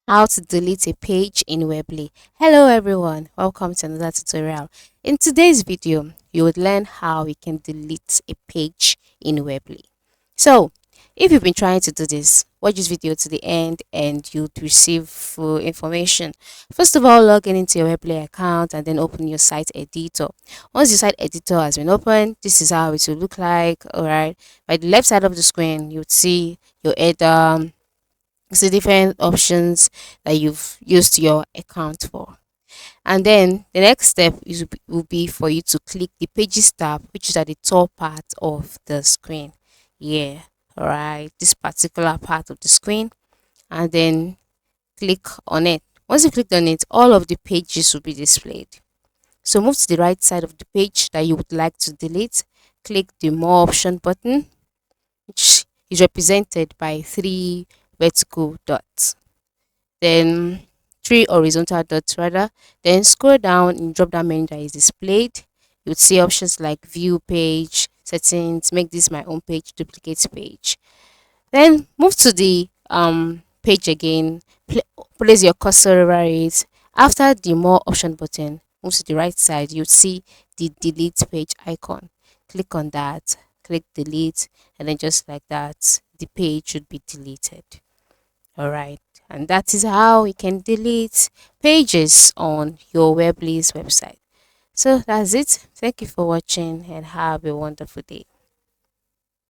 How to delete a page in Weebly. Hello everyone, welcome to another tutorial. In today's video, you would learn how you can delete a page in Weebly. So, if you've been trying to do this, watch this video to the end and you'd receive full information. First of all, log in into your Weebly account and then open your site editor. Once your site editor has been opened, this is how it will look like. Alright, by the left side of the screen, you would see your header, the different options that you've used your account for. And then the next step will be for you to click the pages tab, which is at the top part of the screen. Yeah, all right, this particular part of the screen, and then click on it. Once you click on it, all of the pages will be displayed. So move to the right side of the page that you would like to delete. Click the more option button, which is represented by three vertical dots, then three horizontal dots rather. Then scroll down in drop down menu that is displayed. You would see options like view page, settings, make this my own page, duplicate page. Then move to the page again, place your cursor over it. After the more option button, move to the right side, you see the delete page icon. Click on that, click delete, and then just like that, the page should be deleted. All right, and that is how you can delete pages on your Weebly's website. So that's it. Thank you for watching and have a wonderful day.